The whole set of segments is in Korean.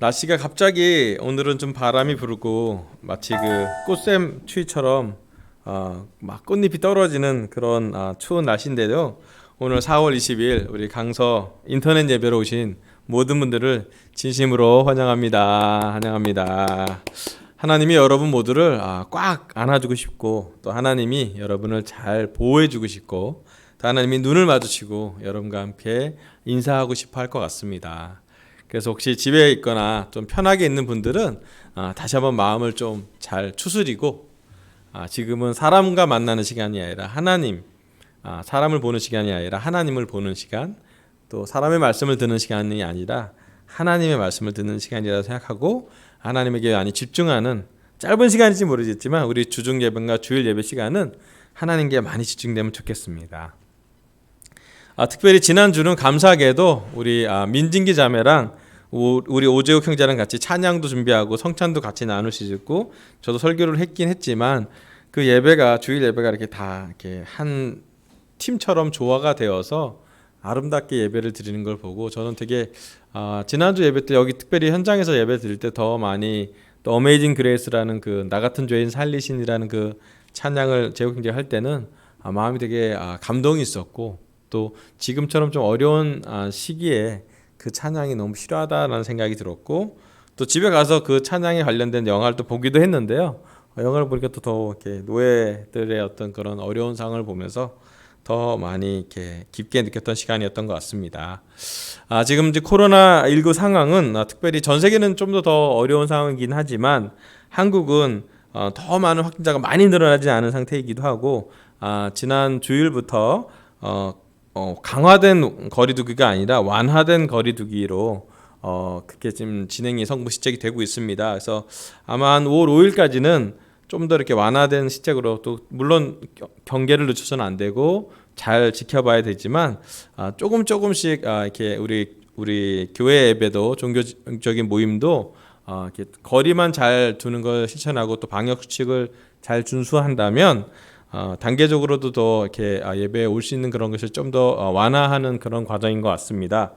날씨가 갑자기 오늘은 좀 바람이 불고 마치 그 꽃샘 추위처럼 막 꽃잎이 떨어지는 그런 추운 날씨인데요. 오늘 4월 20일 우리 강서 인터넷 예배로 오신 모든 분들을 진심으로 환영합니다. 환영합니다. 하나님이 여러분 모두를 꽉 안아주고 싶고, 또 하나님이 여러분을 잘 보호해주고 싶고, 또 하나님이 눈을 마주치고 여러분과 함께 인사하고 싶어 할 것 같습니다. 그래서 혹시 집에 있거나 좀 편하게 있는 분들은 다시 한번 마음을 좀 잘 추스리고, 지금은 사람과 만나는 시간이 아니라 하나님, 사람을 보는 시간이 아니라 하나님을 보는 시간, 또 사람의 말씀을 듣는 시간이 아니라 하나님의 말씀을 듣는 시간이라고 생각하고 하나님에게 많이 집중하는, 짧은 시간인지 모르겠지만 우리 주중 예배과 주일 예배 시간은 하나님께 많이 집중되면 좋겠습니다. 특별히 지난주는 감사하게도 우리 민진기 자매랑 우리 오재욱 형제랑 같이 찬양도 준비하고 성찬도 같이 나눌 수 있고, 저도 설교를 했긴 했지만 그 예배가, 주일 예배가 이렇게 다 이렇게 한 팀처럼 조화가 되어서 아름답게 예배를 드리는 걸 보고 저는 되게 지난주 예배 때 여기 특별히 현장에서 예배 드릴 때 더 많이, 또 어메이징 그레이스라는 그 나 같은 죄인 살리신이라는 그 찬양을 재욱 형제가 할 때는 마음이 되게 감동이 있었고, 또 지금처럼 좀 어려운 시기에 그 찬양이 너무 필요하다라는 생각이 들었고, 또 집에 가서 그 찬양에 관련된 영화를 또 보기도 했는데요. 영화를 보니까 또 더 이렇게 노예들의 어떤 그런 어려운 상황을 보면서 더 많이 이렇게 깊게 느꼈던 시간이었던 것 같습니다. 지금 이제 코로나19 상황은 특별히 전 세계는 좀 더 어려운 상황이긴 하지만 한국은 더 많은 확진자가 많이 늘어나지 않은 상태이기도 하고, 지난 주일부터 강화된 거리두기가 아니라 완화된 거리두기로 그렇게 지금 진행이 성부 시책이 되고 있습니다. 그래서 아마 한 5월 5일까지는 좀 더 이렇게 완화된 시책으로, 또 물론 경계를 늦춰서는 안 되고 잘 지켜봐야 되지만 조금씩 이렇게 우리 교회 예배도, 종교적인 모임도 이렇게 거리만 잘 두는 걸 실천하고 또 방역 수칙을 잘 준수한다면 단계적으로도 더 이렇게 예배에 올 수 있는 그런 것을 좀 더 완화하는 그런 과정인 것 같습니다.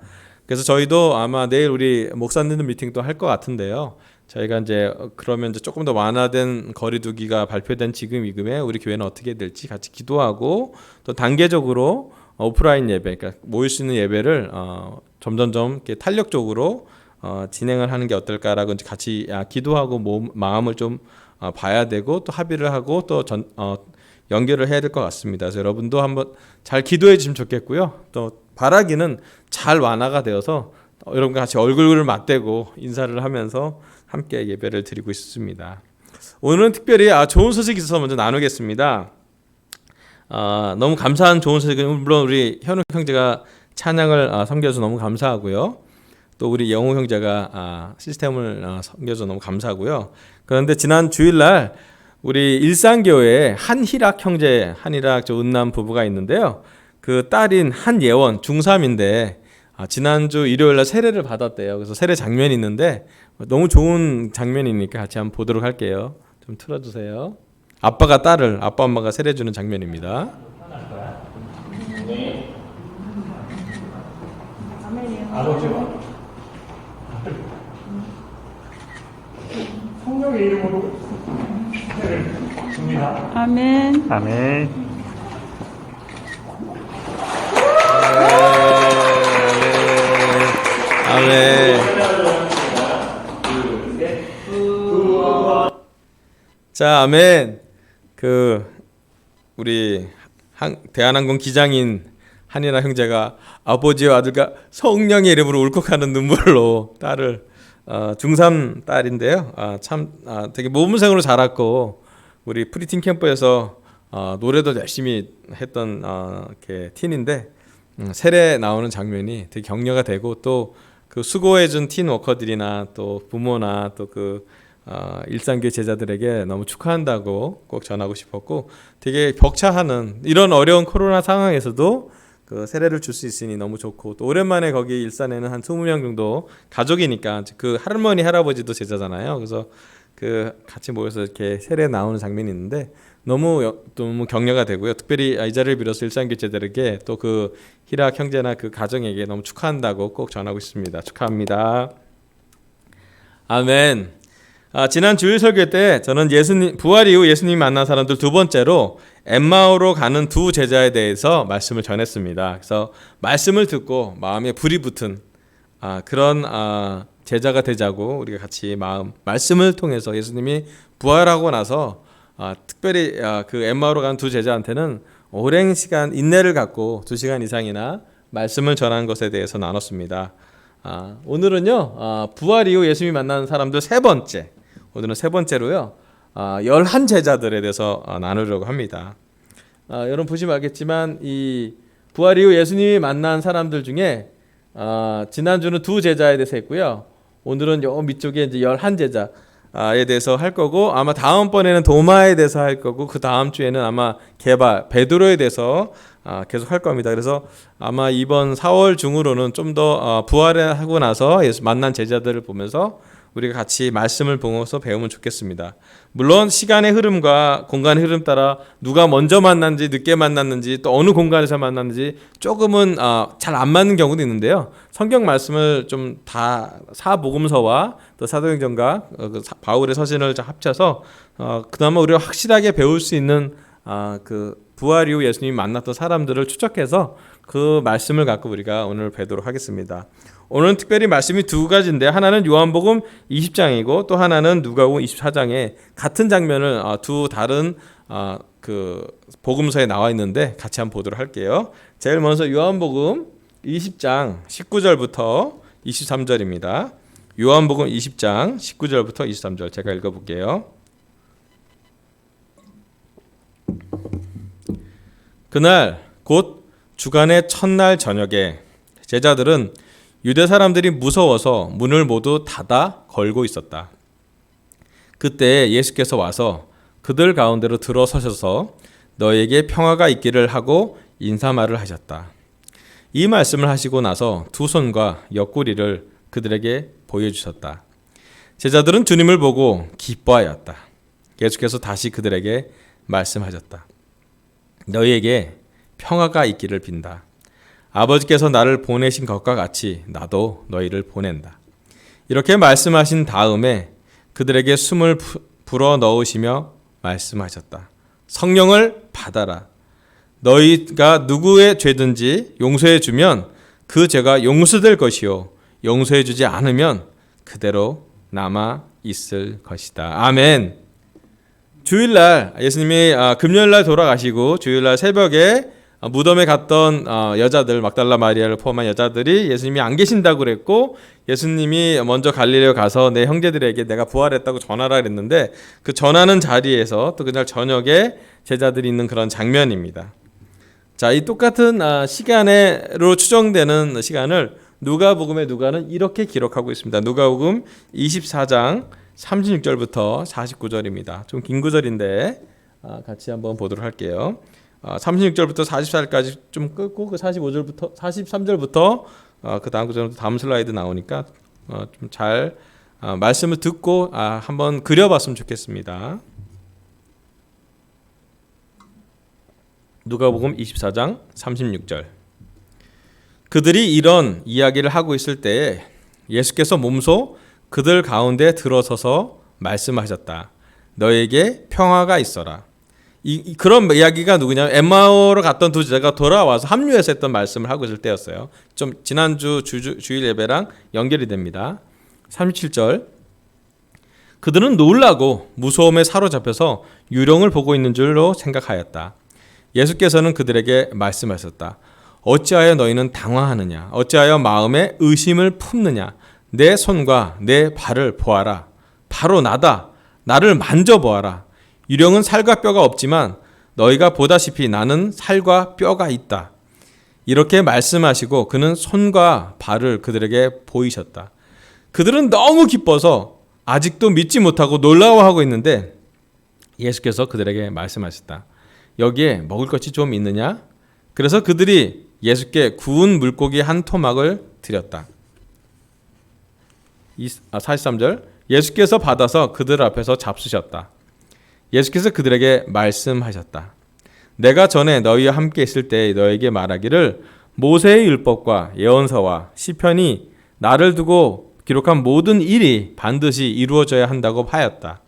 그래서 저희도 아마 내일 우리 목사님들 미팅도 할 것 같은데요. 저희가 이제 그러면 이제 조금 더 완화된 거리두기가 발표된 지금에 우리 교회는 어떻게 될지 같이 기도하고, 또 단계적으로 오프라인 예배, 그러니까 모일 수 있는 예배를 점점점 이렇게 탄력적으로 진행을 하는 게 어떨까라고 이제 같이 기도하고 마음을 좀 봐야 되고, 또 합의를 하고 또 연결을 해야 될 것 같습니다. 그래서 여러분도 한번 잘 기도해 주시면 좋겠고요. 또 바라기는 잘 완화가 되어서 여러분과 같이 얼굴을 맞대고 인사를 하면서 함께 예배를 드리고 있습니다. 오늘은 특별히 좋은 소식이 있어서 먼저 나누겠습니다. 너무 감사한 좋은 소식은, 물론 우리 현욱 형제가 찬양을 섬겨줘서 너무 감사하고요. 또 우리 영호 형제가 시스템을 섬겨줘서 너무 감사하고요. 그런데 지난 주일날 우리 일산교회에 한희락 형제, 한희락 저 은남 부부가 있는데요. 그 딸인 한예원 중3인데 지난주 일요일날 세례를 받았대요. 그래서 세례 장면이 있는데 너무 좋은 장면이니까 같이 한번 보도록 할게요. 좀 틀어주세요. 아빠 엄마가 세례 주는 장면입니다. 아버지와 성령의 이름으로 세례를 줍니다. 아멘. 아멘. 아멘. 자, 아멘. 우리 대한항공 기장인 한이나 형제가 아버지와 아들과 성령의 이름으로 울컥하는 눈물로 딸을, 중3 딸인데요. 참 되게 모범생으로 자랐고, 우리 프리틴 캠프에서 노래도 열심히 했던 이렇게 틴인데 세례 나오는 장면이 되게 격려가 되고, 또 그 수고해준 틴 워커들이나 또 부모나 또 그 일산교회 제자들에게 너무 축하한다고 꼭 전하고 싶었고, 되게 벅차하는 이런 어려운 코로나 상황에서도 그 세례를 줄 수 있으니 너무 좋고, 또 오랜만에 거기 일산에는 한 20명 정도 가족이니까 그 할머니 할아버지도 제자잖아요. 그래서 그 같이 모여서 이렇게 세례 나오는 장면이 있는데 너무 격려가 되고요. 특별히 이 자리를 빌어서 일산교회 제자들에게, 또 그 희락 형제나 그 가정에게 너무 축하한다고 꼭 전하고 싶습니다. 축하합니다. 아멘. 지난 주일 설교 때 저는 부활 이후 예수님 만난 사람들 두 번째로 엠마오로 가는 두 제자에 대해서 말씀을 전했습니다. 그래서 말씀을 듣고 마음에 불이 붙은 그런 제자가 되자고 우리가 같이 말씀을 통해서 예수님이 부활하고 나서 특별히 그 엠마오로 가는 두 제자한테는 오랜 시간 인내를 갖고 2시간 이상이나 말씀을 전한 것에 대해서 나눴습니다. 오늘은요 부활 이후 예수님이 만난 사람들 세 번째, 오늘은 세 번째로요 11 제자들에 대해서 나누려고 합니다. 여러분 보시면 알겠지만 이 부활 이후 예수님이 만난 사람들 중에 지난주는 두 제자에 대해서 했고요. 오늘은 요 밑쪽에 이제 11 제자에 대해서 할 거고, 아마 다음번에는 도마에 대해서 할 거고, 그 다음 주에는 아마 베드로에 대해서 계속 할 겁니다. 그래서 아마 이번 4월 중으로는 좀 더 부활하고 나서 예수 만난 제자들을 보면서 우리가 같이 말씀을 보면서 배우면 좋겠습니다. 물론 시간의 흐름과 공간의 흐름 따라 누가 먼저 만났는지 늦게 만났는지 또 어느 공간에서 만났는지 조금은 잘 안 맞는 경우도 있는데요. 성경 말씀을 좀 다 사복음서와 또 사도행전과 바울의 서신을 합쳐서 그나마 우리가 확실하게 배울 수 있는 그 부활 이후 예수님이 만났던 사람들을 추적해서 그 말씀을 갖고 우리가 오늘 배우도록 하겠습니다. 오늘은 특별히 말씀이 두 가지인데, 하나는 요한복음 20장이고 또 하나는 누가복음 24장에 같은 장면을 두 다른 그 복음서에 나와 있는데 같이 한번 보도록 할게요. 제일 먼저 요한복음 20장 19절부터 23절입니다. 요한복음 20장 19절부터 23절 제가 읽어볼게요. 그날 곧 주간의 첫날 저녁에 제자들은 유대 사람들이 무서워서 문을 모두 닫아 걸고 있었다. 그때 예수께서 와서 그들 가운데로 들어서셔서 너에게 평화가 있기를 하고 인사말을 하셨다. 이 말씀을 하시고 나서 두 손과 옆구리를 그들에게 보여주셨다. 제자들은 주님을 보고 기뻐하였다. 예수께서 다시 그들에게 말씀하셨다. 너희에게 평화가 있기를 빈다. 아버지께서 나를 보내신 것과 같이 나도 너희를 보낸다. 이렇게 말씀하신 다음에 그들에게 숨을 불어 넣으시며 말씀하셨다. 성령을 받아라. 너희가 누구의 죄든지 용서해 주면 그 죄가 용서될 것이요, 용서해 주지 않으면 그대로 남아 있을 것이다. 아멘. 주일날 예수님이 금요일날 돌아가시고 주일날 새벽에 무덤에 갔던 여자들, 막달라 마리아를 포함한 여자들이 예수님이 안 계신다고 그랬고, 예수님이 먼저 갈릴리로 가서 내 형제들에게 내가 부활했다고 전하라 그랬는데, 그 전하는 자리에서 또 그날 저녁에 제자들이 있는 그런 장면입니다. 자, 이 똑같은 시간으로 추정되는 시간을 누가복음의 누가는 이렇게 기록하고 있습니다. 누가복음 24장 36절부터 49절입니다. 좀 긴 구절인데 같이 한번 보도록 할게요. 36절부터 44절까지 좀 끊고 그 45절부터 43절부터 그 다음 구절부터 다음 슬라이드 나오니까 좀 잘 말씀을 듣고 한번 그려봤으면 좋겠습니다. 누가복음 24장 36절. 그들이 이런 이야기를 하고 있을 때에 예수께서 몸소 그들 가운데 들어서서 말씀하셨다. 너에게 평화가 있어라. 그런 이야기가 누구냐면 엠마오로 갔던 두 제자가 돌아와서 합류해서 했던 말씀을 하고 있을 때였어요. 좀 지난주 주일 예배랑 연결이 됩니다. 37절. 그들은 놀라고 무서움에 사로잡혀서 유령을 보고 있는 줄로 생각하였다. 예수께서는 그들에게 말씀하셨다. 어찌하여 너희는 당황하느냐? 어찌하여 마음에 의심을 품느냐? 내 손과 내 발을 보아라. 바로 나다. 나를 만져보아라. 유령은 살과 뼈가 없지만 너희가 보다시피 나는 살과 뼈가 있다. 이렇게 말씀하시고 그는 손과 발을 그들에게 보이셨다. 그들은 너무 기뻐서 아직도 믿지 못하고 놀라워하고 있는데 예수께서 그들에게 말씀하셨다. 여기에 먹을 것이 좀 있느냐? 그래서 그들이 예수께 구운 물고기 한 토막을 드렸다. 43절. 예수께서 받아서 그들 앞에서 잡수셨다. 예수께서 그들에게 말씀하셨다. 내가 전에 너희와 함께 있을 때 너에게 말하기를 모세의 율법과 예언서와 시편이 나를 두고 기록한 모든 일이 반드시 이루어져야 한다고 하였다.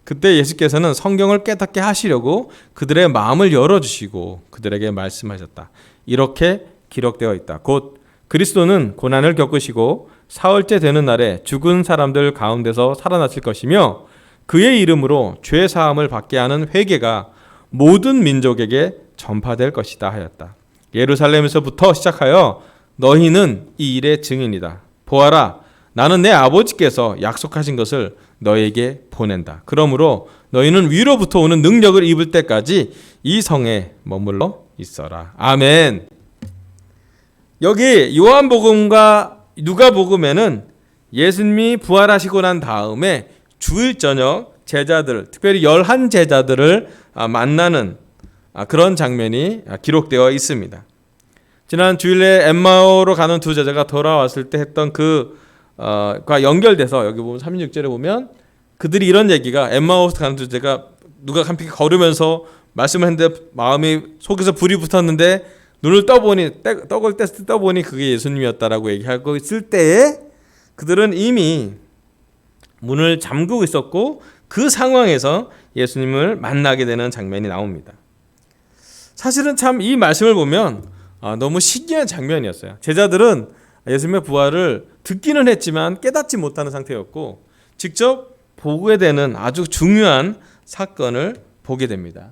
그때 예수께서는 성경을 깨닫게 하시려고 그들의 마음을 열어주시고 그들에게 말씀하셨다. 이렇게 기록되어 있다. 곧 그리스도는 고난을 겪으시고 사흘째 되는 날에 죽은 사람들 가운데서 살아나실 것이며 그의 이름으로 죄 사함을 받게 하는 회개가 모든 민족에게 전파될 것이다 하였다. 예루살렘에서부터 시작하여 너희는 이 일의 증인이다. 보아라, 나는 내 아버지께서 약속하신 것을 너에게 보낸다. 그러므로 너희는 위로부터 오는 능력을 입을 때까지 이 성에 머물러 있어라. 아멘. 여기 요한복음과 누가복음에는 예수님이 부활하시고 난 다음에 주일 저녁 제자들, 특별히 11 제자들을 만나는 그런 장면이 기록되어 있습니다. 지난 주일에 엠마오로 가는 두 제자가 돌아왔을 때 했던 과 연결돼서 여기 보면 36절에 보면 그들이 이런 얘기가 엠마오스 가는 두 제자가 누가 함께 걸으면서 말씀을 했는데 마음이 속에서 불이 붙었는데 눈을 떠보니 떡을 떠보니 그게 예수님이었다라고 얘기하고 있을 때에 그들은 이미 문을 잠그고 있었고 그 상황에서 예수님을 만나게 되는 장면이 나옵니다. 사실은 참 이 말씀을 보면 너무 신기한 장면이었어요. 제자들은 예수님의 부활을 듣기는 했지만 깨닫지 못하는 상태였고 직접 보게 되는 아주 중요한 사건을 보게 됩니다.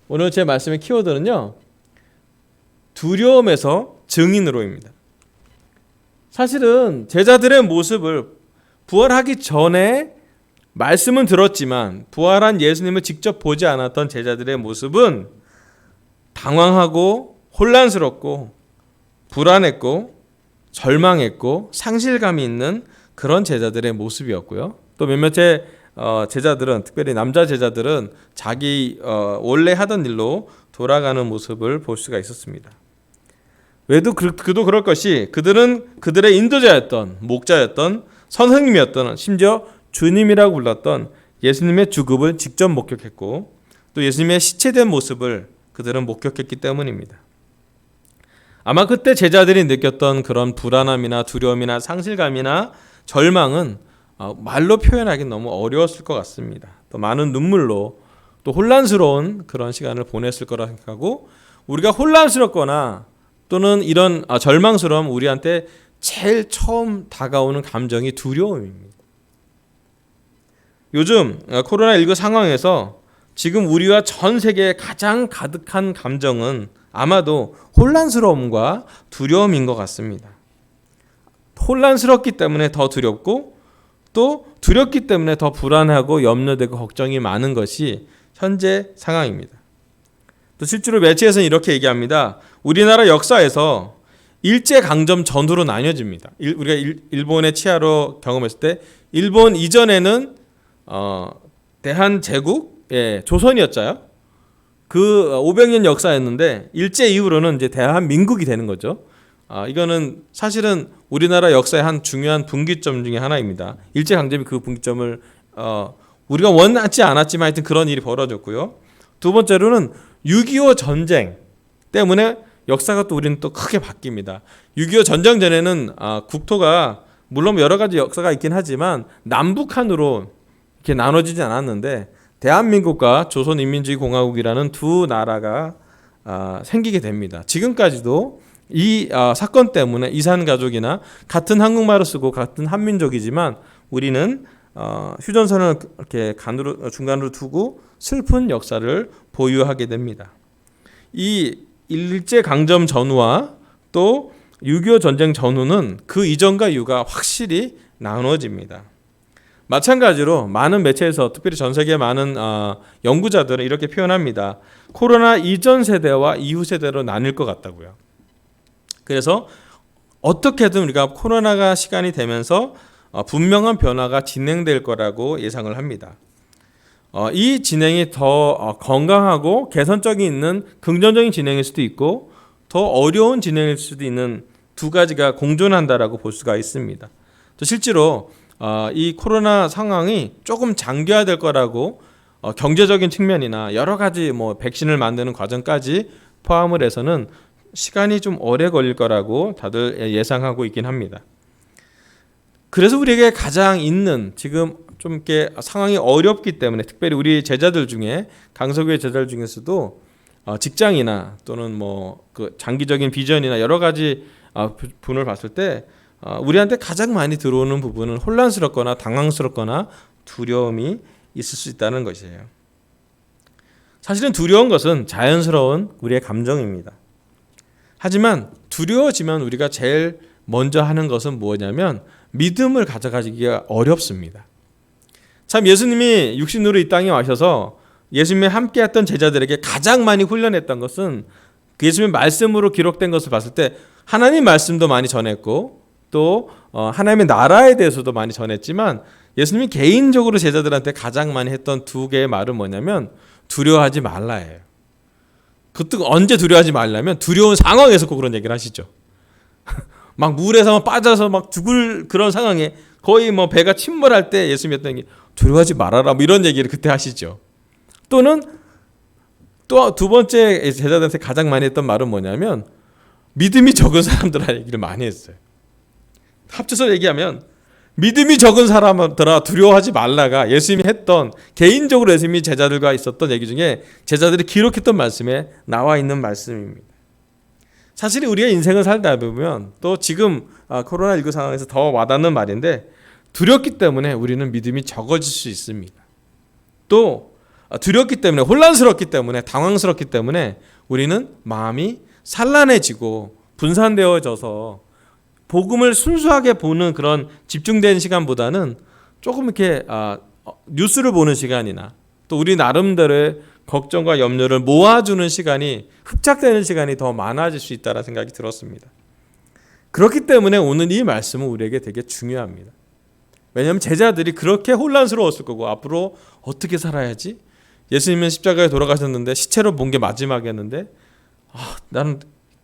오늘 제 말씀의 키워드는요, 두려움에서 증인으로입니다. 사실은 제자들의 모습을 부활하기 전에 말씀은 들었지만 부활한 예수님을 직접 보지 않았던 제자들의 모습은 당황하고 혼란스럽고 불안했고 절망했고 상실감이 있는 그런 제자들의 모습이었고요. 또 몇몇의 제자들은, 특별히 남자 제자들은 자기 원래 하던 일로 돌아가는 모습을 볼 수가 있었습니다. 왜도 그도 그럴 것이 그들은 그들의 인도자였던, 목자였던, 선생님이었던, 심지어 주님이라고 불렀던 예수님의 죽음을 직접 목격했고 또 예수님의 시체된 모습을 그들은 목격했기 때문입니다. 아마 그때 제자들이 느꼈던 그런 불안함이나 두려움이나 상실감이나 절망은 말로 표현하기 너무 어려웠을 것 같습니다. 또 많은 눈물로 또 혼란스러운 그런 시간을 보냈을 거라 생각하고, 우리가 혼란스럽거나 또는 이런 절망스러움, 우리한테 제일 처음 다가오는 감정이 두려움입니다. 요즘 코로나19 상황에서 지금 우리와 전 세계에 가장 가득한 감정은 아마도 혼란스러움과 두려움인 것 같습니다. 혼란스럽기 때문에 더 두렵고 또 두렵기 때문에 더 불안하고 염려되고 걱정이 많은 것이 현재 상황입니다. 또 실제로 매체에서는 이렇게 얘기합니다. 우리나라 역사에서 일제강점 전후로 나뉘어집니다. 우리가 일본의 치하로 경험했을 때 일본 이전에는 대한제국, 조선이었잖아요. 그 500년 역사였는데 일제 이후로는 이제 대한민국이 되는 거죠. 이거는 사실은 우리나라 역사의 한 중요한 분기점 중에 하나입니다. 일제강점이 그 분기점을 우리가 원하지 않았지만 하여튼 그런 일이 벌어졌고요. 두 번째로는 6.25 전쟁 때문에 역사가 또 우리는 또 크게 바뀝니다. 6.25 전쟁 전에는 국토가 물론 여러 가지 역사가 있긴 하지만 남북한으로 이렇게 나눠지지 않았는데 대한민국과 조선인민주의공화국이라는 두 나라가 생기게 됩니다. 지금까지도 이 사건 때문에 이산가족이나 같은 한국말을 쓰고 같은 한민족이지만 우리는 휴전선을 이렇게 중간으로 두고 슬픈 역사를 보유하게 됩니다. 이 일제강점 전후와 또 6.25 전쟁 전후는 그 이전과 이후가 확실히 나눠집니다. 마찬가지로 많은 매체에서, 특별히 전 세계 많은 연구자들은 이렇게 표현합니다. 코로나 이전 세대와 이후 세대로 나뉠 것 같다고요. 그래서 어떻게든 우리가 코로나가 시간이 되면서 분명한 변화가 진행될 거라고 예상을 합니다. 이 진행이 더 건강하고 개선적이 있는 긍정적인 진행일 수도 있고 더 어려운 진행일 수도 있는 두 가지가 공존한다라고 볼 수가 있습니다. 또 실제로 이 코로나 상황이 조금 장기화될 거라고 경제적인 측면이나 여러 가지 백신을 만드는 과정까지 포함을 해서는 시간이 좀 오래 걸릴 거라고 다들 예상하고 있긴 합니다. 그래서 우리에게 가장 있는 지금 좀 이렇게 상황이 어렵기 때문에 특별히 우리 제자들 중에 강서교회 제자들 중에서도 직장이나 또는 뭐 그 장기적인 비전이나 여러 가지 분을 봤을 때 우리한테 가장 많이 들어오는 부분은 혼란스럽거나 당황스럽거나 두려움이 있을 수 있다는 것이에요. 사실은 두려운 것은 자연스러운 우리의 감정입니다. 하지만 두려워지면 우리가 제일 먼저 하는 것은 뭐냐면 믿음을 가져가기가 어렵습니다. 참 예수님이 육신으로 이 땅에 와셔서 예수님이 함께했던 제자들에게 가장 많이 훈련했던 것은 그 예수님의 말씀으로 기록된 것을 봤을 때 하나님 말씀도 많이 전했고 또 하나님의 나라에 대해서도 많이 전했지만 예수님이 개인적으로 제자들한테 가장 많이 했던 두 개의 말은 뭐냐면 두려워하지 말라예요. 그때 언제 두려워하지 말라면 두려운 상황에서 꼭 그런 얘기를 하시죠. 막 물에서 빠져서 막 죽을 그런 상황에 거의 뭐 배가 침몰할 때 예수님이 했던 게 두려워하지 말아라 뭐 이런 얘기를 그때 하시죠. 또는 또 두 번째 제자들한테 가장 많이 했던 말은 뭐냐면 믿음이 적은 사람들아 얘기를 많이 했어요. 합쳐서 얘기하면 믿음이 적은 사람들아 두려워하지 말라가 예수님이 했던 개인적으로 예수님이 제자들과 있었던 얘기 중에 제자들이 기록했던 말씀에 나와 있는 말씀입니다. 사실 우리의 인생을 살다 보면 또 지금 코로나19 상황에서 더 와닿는 말인데 두렵기 때문에 우리는 믿음이 적어질 수 있습니다. 또 두렵기 때문에 혼란스럽기 때문에 당황스럽기 때문에 우리는 마음이 산란해지고 분산되어져서 복음을 순수하게 보는 그런 집중된 시간보다는 조금 이렇게 뉴스를 보는 시간이나 또 우리 나름대로의 걱정과 염려를 모아주는 시간이 흡착되는 시간이 더 많아질 수 있다는 생각이 들었습니다. 그렇기 때문에 오늘 이 말씀은 우리에게 되게 중요합니다. 왜냐하면 제자들이 그렇게 혼란스러웠을 거고 앞으로 어떻게 살아야지? 예수님은 십자가에 돌아가셨는데 시체로 본 게 마지막이었는데 나는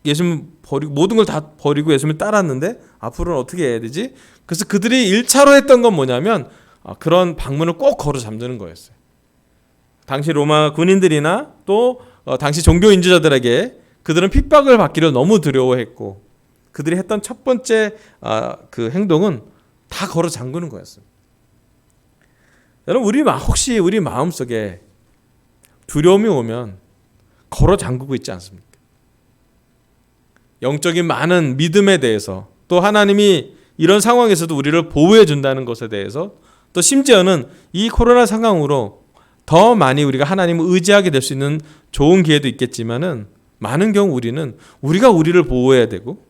예수님 버리고 모든 걸 다 버리고 예수님을 따랐는데 앞으로는 어떻게 해야 되지? 그래서 그들이 1차로 했던 건 뭐냐면 그런 방문을 꼭 걸어 잠드는 거였어요. 당시 로마 군인들이나 또 당시 종교 인지자들에게 그들은 핍박을 받기를 너무 두려워했고 그들이 했던 첫 번째 그 행동은 다 걸어 잠그는 거였어요. 여러분 혹시 우리 마음속에 두려움이 오면 걸어 잠그고 있지 않습니까? 영적인 많은 믿음에 대해서 또 하나님이 이런 상황에서도 우리를 보호해 준다는 것에 대해서 또 심지어는 이 코로나 상황으로 더 많이 우리가 하나님을 의지하게 될 수 있는 좋은 기회도 있겠지만은 많은 경우 우리는 우리가 우리를 보호해야 되고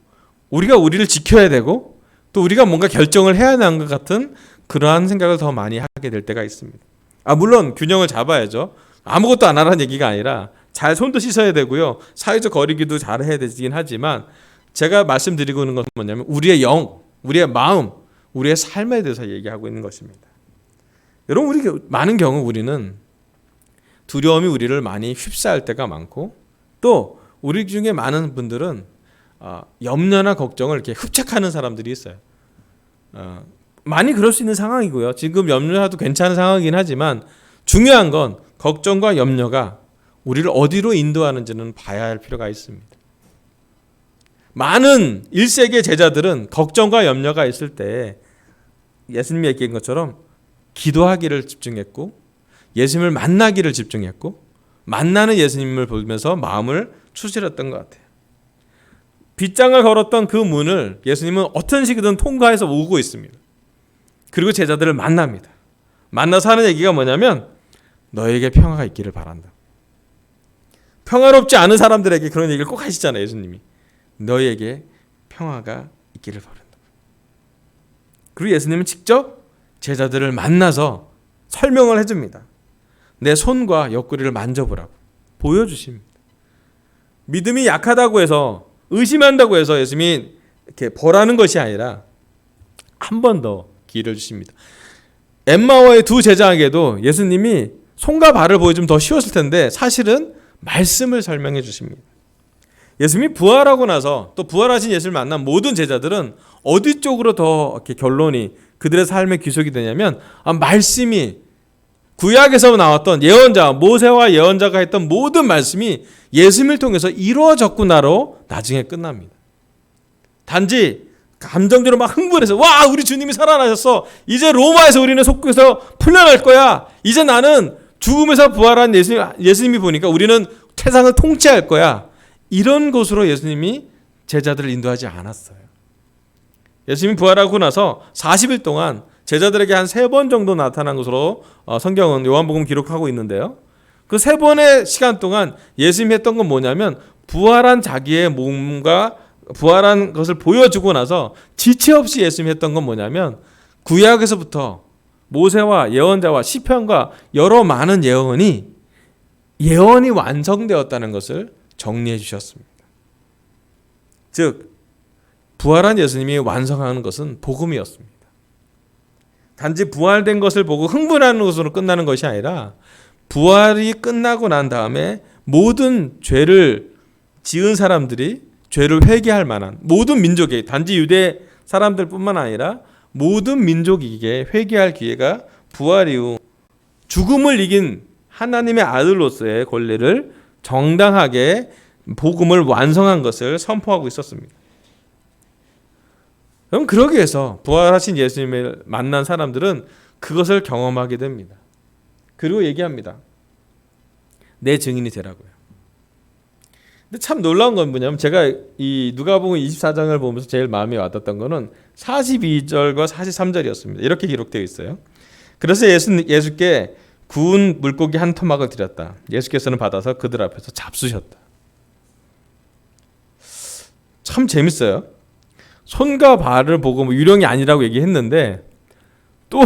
우리가 우리를 지켜야 되고 또 우리가 뭔가 결정을 해야 하는 것 같은 그러한 생각을 더 많이 하게 될 때가 있습니다. 물론 균형을 잡아야죠. 아무것도 안 하라는 얘기가 아니라 잘 손도 씻어야 되고요. 사회적 거리기도 잘 해야 되긴 하지만 제가 말씀드리고 있는 것은 뭐냐면 우리의 영, 우리의 마음, 우리의 삶에 대해서 얘기하고 있는 것입니다. 여러분 우리 많은 경우 우리는 두려움이 우리를 많이 휩싸일 때가 많고 또 우리 중에 많은 분들은 염려나 걱정을 이렇게 흡착하는 사람들이 있어요. 많이 그럴 수 있는 상황이고요. 지금 염려해도 괜찮은 상황이긴 하지만 중요한 건 걱정과 염려가 우리를 어디로 인도하는지는 봐야 할 필요가 있습니다. 많은 1세기의 제자들은 걱정과 염려가 있을 때 예수님이 얘기한 것처럼 기도하기를 집중했고 예수님을 만나기를 집중했고 만나는 예수님을 보면서 마음을 추스렸던 것 같아요. 빗장을 걸었던 그 문을 예수님은 어떤 식이든 통과해서 오고 있습니다. 그리고 제자들을 만납니다. 만나서 하는 얘기가 뭐냐면 너에게 평화가 있기를 바란다. 평화롭지 않은 사람들에게 그런 얘기를 꼭 하시잖아요. 예수님이. 너에게 평화가 있기를 바란다. 그리고 예수님은 직접 제자들을 만나서 설명을 해줍니다. 내 손과 옆구리를 만져보라고 보여주십니다. 믿음이 약하다고 해서 의심한다고 해서 예수님이 이렇게 벌하는 것이 아니라 한 번 더 기회를 주십니다. 엠마오의 두 제자에게도 예수님이 손과 발을 보여주면 더 쉬웠을 텐데 사실은 말씀을 설명해 주십니다. 예수님이 부활하고 나서 또 부활하신 예수를 만난 모든 제자들은 어디 쪽으로 더 이렇게 결론이 그들의 삶의 귀속이 되냐면 말씀이 구약에서 나왔던 예언자 모세와 예언자가 했던 모든 말씀이 예수님을 통해서 이루어졌구나로 나중에 끝납니다. 단지 감정적으로 막 흥분해서 와 우리 주님이 살아나셨어. 이제 로마에서 우리는 속에서 풀려날 거야. 이제 나는 죽음에서 부활한 예수님이 보니까 우리는 세상을 통치할 거야. 이런 곳으로 예수님이 제자들을 인도하지 않았어요. 예수님이 부활하고 나서 40일 동안 제자들에게 한 3번 정도 나타난 것으로 성경은 요한복음 기록하고 있는데요. 그 3번의 시간 동안 예수님이 했던 건 뭐냐면 부활한 자기의 몸과 부활한 것을 보여주고 나서 지체 없이 예수님이 했던 건 뭐냐면 구약에서부터 모세와 예언자와 시편과 여러 많은 예언이 완성되었다는 것을 정리해 주셨습니다. 즉 부활한 예수님이 완성하는 것은 복음이었습니다. 단지 부활된 것을 보고 흥분하는 것으로 끝나는 것이 아니라 부활이 끝나고 난 다음에 모든 죄를 지은 사람들이 죄를 회개할 만한 모든 민족에 단지 유대 사람들뿐만 아니라 모든 민족에게 회개할 기회가 부활 이후 죽음을 이긴 하나님의 아들로서의 권리를 정당하게 복음을 완성한 것을 선포하고 있었습니다. 그럼 그러기 위해서 부활하신 예수님을 만난 사람들은 그것을 경험하게 됩니다. 그리고 얘기합니다. 내 증인이 되라고요. 근데 참 놀라운 건 뭐냐면 제가 이 누가복음 24장을 보면서 제일 마음에 와닿았던 거는 42절과 43절이었습니다. 이렇게 기록되어 있어요. 그래서 예수께 구운 물고기 한 토막을 드렸다. 예수께서는 받아서 그들 앞에서 잡수셨다. 참 재밌어요. 손과 발을 보고 유령이 아니라고 얘기했는데 또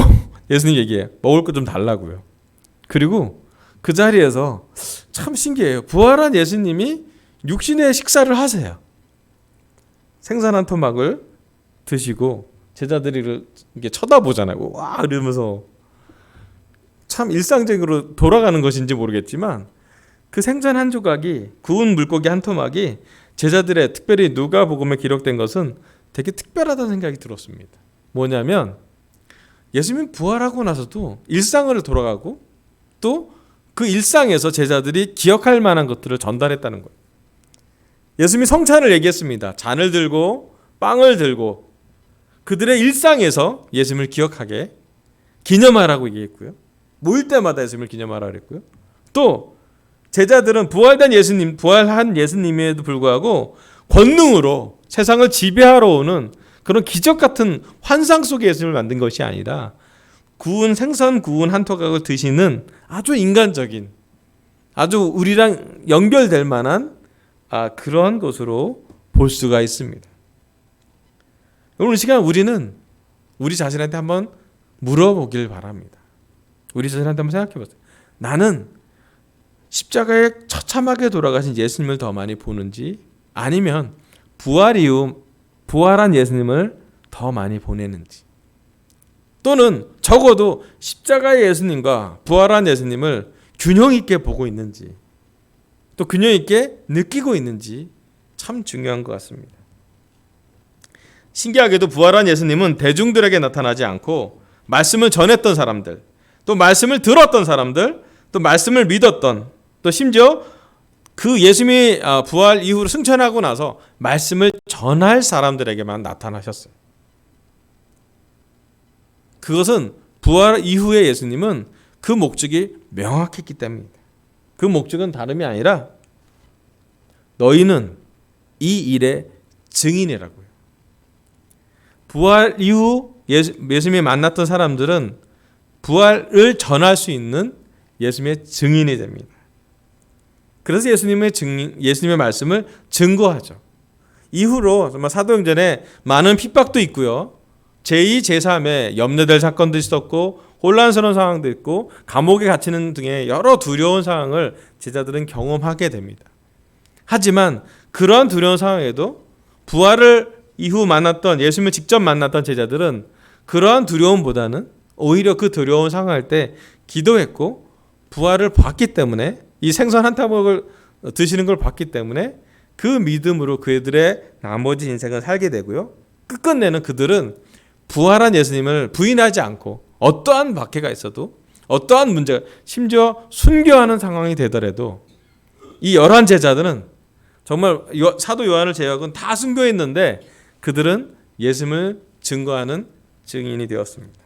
예수님 얘기해. 먹을 거 좀 달라고요. 그리고 그 자리에서 참 신기해요. 부활한 예수님이 육신의 식사를 하세요. 생선 한 토막을 드시고 제자들이 이렇게 쳐다보잖아요. 와 이러면서 참 일상적으로 돌아가는 것인지 모르겠지만 그 생선 한 조각이 구운 물고기 한 토막이 제자들의 특별히 누가복음에 기록된 것은 되게 특별하다는 생각이 들었습니다. 뭐냐면 예수님 부활하고 나서도 일상으로 돌아가고 또 그 일상에서 제자들이 기억할 만한 것들을 전달했다는 거예요. 예수님이 성찬을 얘기했습니다. 잔을 들고 빵을 들고 그들의 일상에서 예수님을 기억하게 기념하라고 얘기했고요. 모일 때마다 예수님을 기념하라고 했고요. 또 제자들은 부활한 예수님에도 불구하고 권능으로 세상을 지배하러 오는 그런 기적 같은 환상 속의 예수님을 만든 것이 아니라 생선 구운 한 토각을 드시는 아주 인간적인 아주 우리랑 연결될 만한 그런 것으로 볼 수가 있습니다. 오늘 시간 우리는 우리 자신한테 한번 물어보길 바랍니다. 우리 자신한테 한번 생각해 보세요. 나는 십자가에 처참하게 돌아가신 예수님을 더 많이 보는지 아니면 부활 이후 부활한 예수님을 더 많이 보내는지 또는 적어도 십자가의 예수님과 부활한 예수님을 균형 있게 보고 있는지 또 균형 있게 느끼고 있는지 참 중요한 것 같습니다. 신기하게도 부활한 예수님은 대중들에게 나타나지 않고 말씀을 전했던 사람들 또 말씀을 들었던 사람들 또 말씀을 믿었던 또 심지어 그 예수님이 부활 이후로 승천하고 나서 말씀을 전할 사람들에게만 나타나셨어요. 그것은 부활 이후의 예수님은 그 목적이 명확했기 때문입니다. 그 목적은 다름이 아니라 너희는 이 일의 증인이라고요. 부활 이후 예수님이 만났던 사람들은 부활을 전할 수 있는 예수님의 증인이 됩니다. 그래서 예수님의 말씀을 증거하죠. 이후로 정말 사도행전에 많은 핍박도 있고요. 제2, 제3의 염려될 사건도 있었고 혼란스러운 상황도 있고 감옥에 갇히는 등의 여러 두려운 상황을 제자들은 경험하게 됩니다. 하지만 그러한 두려운 상황에도 부활을 이후 만났던 예수님을 직접 만났던 제자들은 그러한 두려움보다는 오히려 그 두려운 상황할 때 기도했고 부활을 봤기 때문에 이 생선 한 타먹을 드시는 걸 봤기 때문에 그 믿음으로 그들의 나머지 인생을 살게 되고요. 끝끝내는 그들은 부활한 예수님을 부인하지 않고 어떠한 박해가 있어도 어떠한 문제가 심지어 순교하는 상황이 되더라도 이 11 제자들은 정말 사도 요한을 제외하고는 다 순교했는데 그들은 예수님을 증거하는 증인이 되었습니다.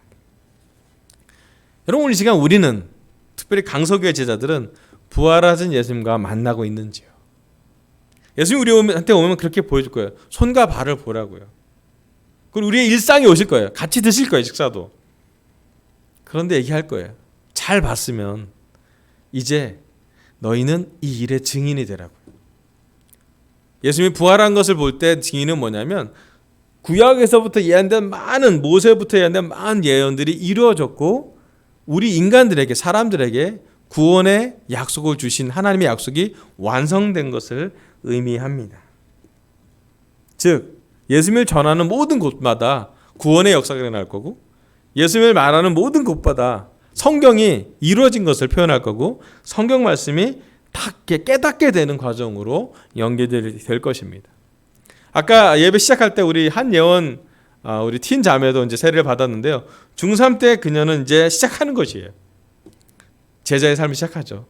여러분, 이 시간 우리는, 특별히 강서교회 제자들은 부활하신 예수님과 만나고 있는지요? 예수님 우리한테 오면 그렇게 보여줄 거예요. 손과 발을 보라고요. 그리고 우리의 일상에 오실 거예요. 같이 드실 거예요, 식사도. 그런데 얘기할 거예요. 잘 봤으면 이제 너희는 이 일의 증인이 되라고요. 예수님이 부활한 것을 볼 때 증인은 뭐냐면 구약에서부터 예언된 많은, 모세부터 예언된 많은 예언들이 이루어졌고 우리 인간들에게, 사람들에게 구원의 약속을 주신 하나님의 약속이 완성된 것을 의미합니다. 즉 예수님을 전하는 모든 곳마다 구원의 역사가 일어날 거고, 예수님을 말하는 모든 곳마다 성경이 이루어진 것을 표현할 거고, 성경 말씀이 다 깨닫게 되는 과정으로 연계될 것입니다. 아까 예배 시작할 때 우리 한 예원, 우리 틴 자매도 이제 세례를 받았는데요. 중3 때 그녀는 이제 시작하는 것이에요. 제자의 삶을 시작하죠.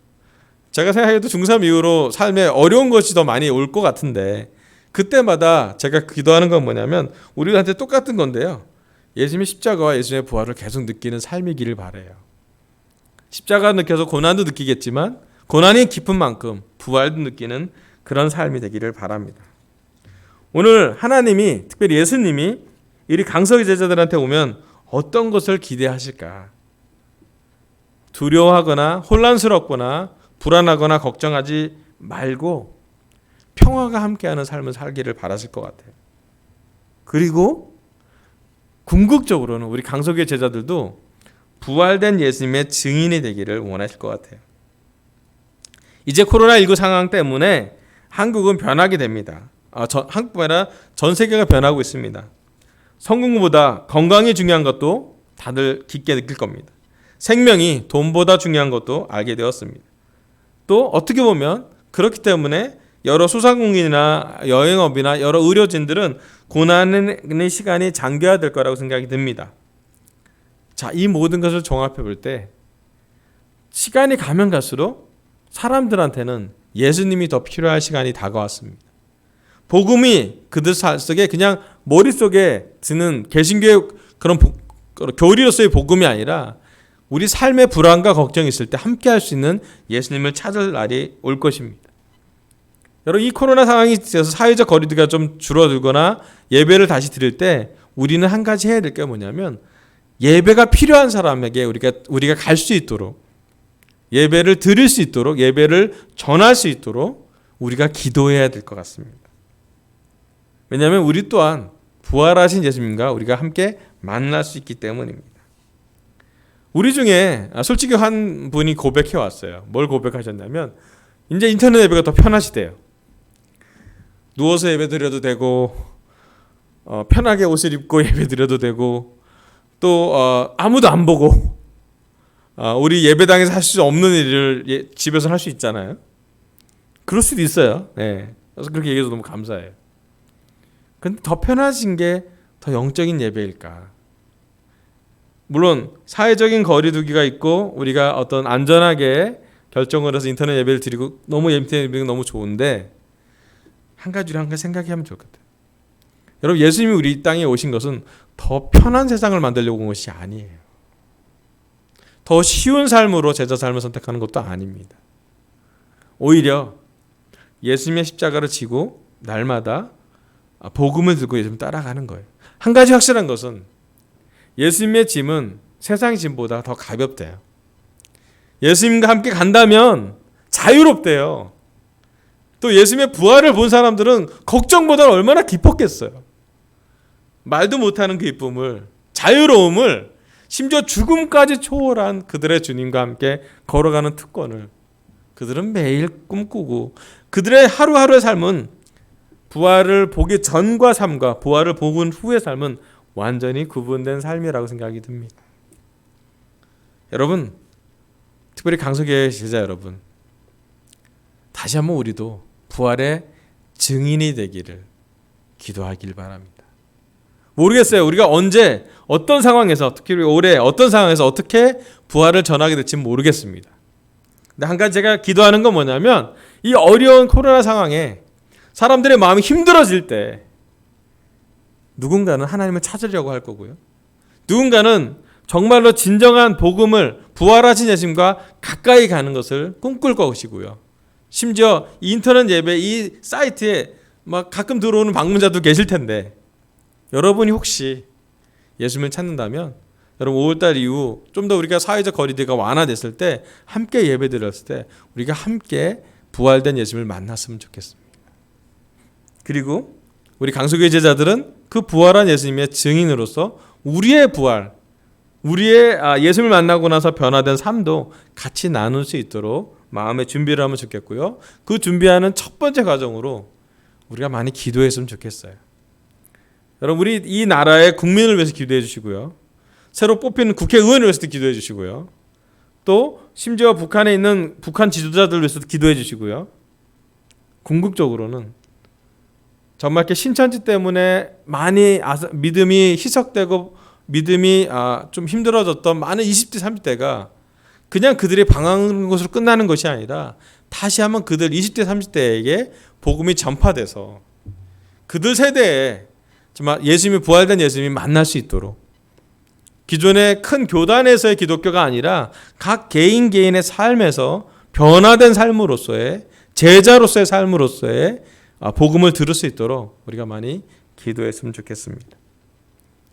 제가 생각해도 중3 이후로 삶에 어려운 것이 더 많이 올 것 같은데, 그때마다 제가 기도하는 건 뭐냐면 우리한테 똑같은 건데요. 예수님의 십자가와 예수님의 부활을 계속 느끼는 삶이기를 바라요. 십자가 느껴서 고난도 느끼겠지만 고난이 깊은 만큼 부활도 느끼는 그런 삶이 되기를 바랍니다. 오늘 하나님이, 특별히 예수님이 이 강석의 제자들한테 오면 어떤 것을 기대하실까? 두려워하거나 혼란스럽거나 불안하거나 걱정하지 말고 평화가 함께하는 삶을 살기를 바라실 것 같아요. 그리고 궁극적으로는 우리 강석의 제자들도 부활된 예수님의 증인이 되기를 원하실 것 같아요. 이제 코로나19 상황 때문에 한국은 변하게 됩니다. 한국뿐 아니라 전 세계가 변하고 있습니다. 성공보다 건강이 중요한 것도 다들 깊게 느낄 겁니다. 생명이 돈보다 중요한 것도 알게 되었습니다. 또 어떻게 보면 그렇기 때문에 여러 소상공인이나 여행업이나 여러 의료진들은 고난의 시간이 장기화될 거라고 생각이 듭니다. 자, 이 모든 것을 종합해 볼 때 시간이 가면 갈수록 사람들한테는 예수님이 더 필요할 시간이 다가왔습니다. 복음이 그들 속에 그냥 머릿속에 드는 개신교의 그런 교리로서의 복음이 아니라 우리 삶의 불안과 걱정이 있을 때 함께 할 수 있는 예수님을 찾을 날이 올 것입니다. 여러분, 이 코로나 상황이 있어서 사회적 거리두기가 좀 줄어들거나 예배를 다시 드릴 때 우리는 한 가지 해야 될 게 뭐냐면 예배가 필요한 사람에게 우리가 갈 수 있도록, 예배를 드릴 수 있도록, 예배를 전할 수 있도록 우리가 기도해야 될 것 같습니다. 왜냐하면 우리 또한 부활하신 예수님과 우리가 함께 만날 수 있기 때문입니다. 우리 중에 솔직히 한 분이 고백해 왔어요. 뭘 고백하셨냐면 이제 인터넷 예배가 더 편하시대요. 누워서 예배 드려도 되고 편하게 옷을 입고 예배 드려도 되고 또 아무도 안 보고 우리 예배당에서 할 수 없는 일을 집에서 할 수 있잖아요. 그럴 수도 있어요. 네. 그래서 그렇게 얘기해서 너무 감사해요. 근데 더 편하신 게 더 영적인 예배일까? 물론 사회적인 거리두기가 있고 우리가 어떤 안전하게 결정을 해서 인터넷 예배를 드리고 너무 인터넷 예배가 너무 좋은데 한 가지를 생각하면 좋겠다. 여러분, 예수님이 우리 땅에 오신 것은 더 편한 세상을 만들려고 온 것이 아니에요. 더 쉬운 삶으로 제자 삶을 선택하는 것도 아닙니다. 오히려 예수님의 십자가를 지고 날마다 복음을 들고 예수님 따라가는 거예요. 한 가지 확실한 것은 예수님의 짐은 세상 짐보다 더 가볍대요. 예수님과 함께 간다면 자유롭대요. 또 예수님의 부활을 본 사람들은 걱정보다 얼마나 기뻤겠어요. 말도 못하는 그 기쁨을, 자유로움을, 심지어 죽음까지 초월한 그들의 주님과 함께 걸어가는 특권을 그들은 매일 꿈꾸고, 그들의 하루하루의 삶은 부활을 보기 전과 삶과 부활을 보고 후의 삶은 완전히 구분된 삶이라고 생각이 듭니다. 여러분, 특별히 강석의 제자 여러분, 다시 한번 우리도 부활의 증인이 되기를 기도하길 바랍니다. 모르겠어요. 우리가 언제 어떤 상황에서, 특히 올해 어떤 상황에서 어떻게 부활을 전하게 될지 모르겠습니다. 근데 한 가지 제가 기도하는 건 뭐냐면 이 어려운 코로나 상황에 사람들의 마음이 힘들어질 때 누군가는 하나님을 찾으려고 할 거고요. 누군가는 정말로 진정한 복음을 부활하신 예수님과 가까이 가는 것을 꿈꿀 것이고요. 심지어 인터넷 예배 이 사이트에 막 가끔 들어오는 방문자도 계실 텐데 여러분이 혹시 예수님을 찾는다면 여러분 5월달 이후 좀 더 우리가 사회적 거리두기가 완화됐을 때 함께 예배 드렸을 때 우리가 함께 부활된 예수님을 만났으면 좋겠습니다. 그리고 우리 강소교회 제자들은 그 부활한 예수님의 증인으로서 우리의 부활, 우리의 예수님을 만나고 나서 변화된 삶도 같이 나눌 수 있도록 마음의 준비를 하면 좋겠고요. 그 준비하는 첫 번째 과정으로 우리가 많이 기도했으면 좋겠어요. 여러분 우리 이 나라의 국민을 위해서 기도해 주시고요. 새로 뽑히는 국회의원을 위해서도 기도해 주시고요. 또 심지어 북한에 있는 북한 지도자들 위해서도 기도해 주시고요. 궁극적으로는 정말 이렇게 신천지 때문에 많이 믿음이 희석되고 믿음이 좀 힘들어졌던 많은 20대 30대가 그냥 그들이 방황하는 것으로 끝나는 것이 아니라 다시 한번 그들 20대 30대에게 복음이 전파돼서 그들 세대에 정말 예수님이 부활된 예수님이 만날 수 있도록 기존의 큰 교단에서의 기독교가 아니라 각 개인의 삶에서 변화된 삶으로서의 제자로서의 삶으로서의 복음을 들을 수 있도록 우리가 많이 기도했으면 좋겠습니다.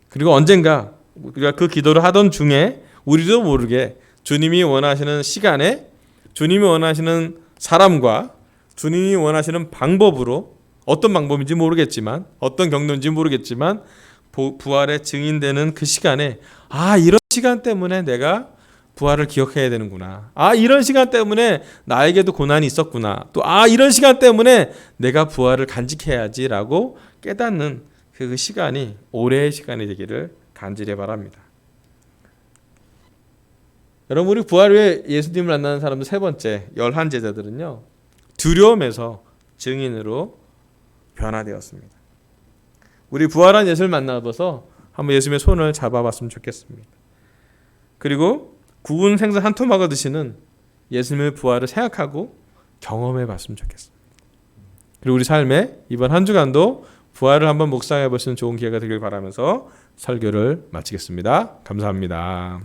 그리고 언젠가 우리가 그 기도를 하던 중에 우리도 모르게 주님이 원하시는 시간에 주님이 원하시는 사람과 주님이 원하시는 방법으로 어떤 방법인지 모르겠지만 어떤 경로인지 모르겠지만 부활의 증인되는 그 시간에 이런 시간 때문에 내가 부활을 기억해야 되는구나. 이런 시간 때문에 나에게도 고난이 있었구나. 또 이런 시간 때문에 내가 부활을 간직해야지라고 깨닫는 그 시간이 올해의 시간이 되기를 간절히 바랍니다. 여러분 우리 부활 후에 예수님을 만나는 사람들 세 번째 11제자들은요. 두려움에서 증인으로 변화되었습니다. 우리 부활한 예수를 만나봐서 한번 예수님의 손을 잡아봤으면 좋겠습니다. 그리고 구운 생선 한 토막을 드시는 예수님의 부활을 생각하고 경험해봤으면 좋겠습니다. 그리고 우리 삶에 이번 한 주간도 부활을 한번 묵상해볼 수 있는 좋은 기회가 되길 바라면서 설교를 마치겠습니다. 감사합니다.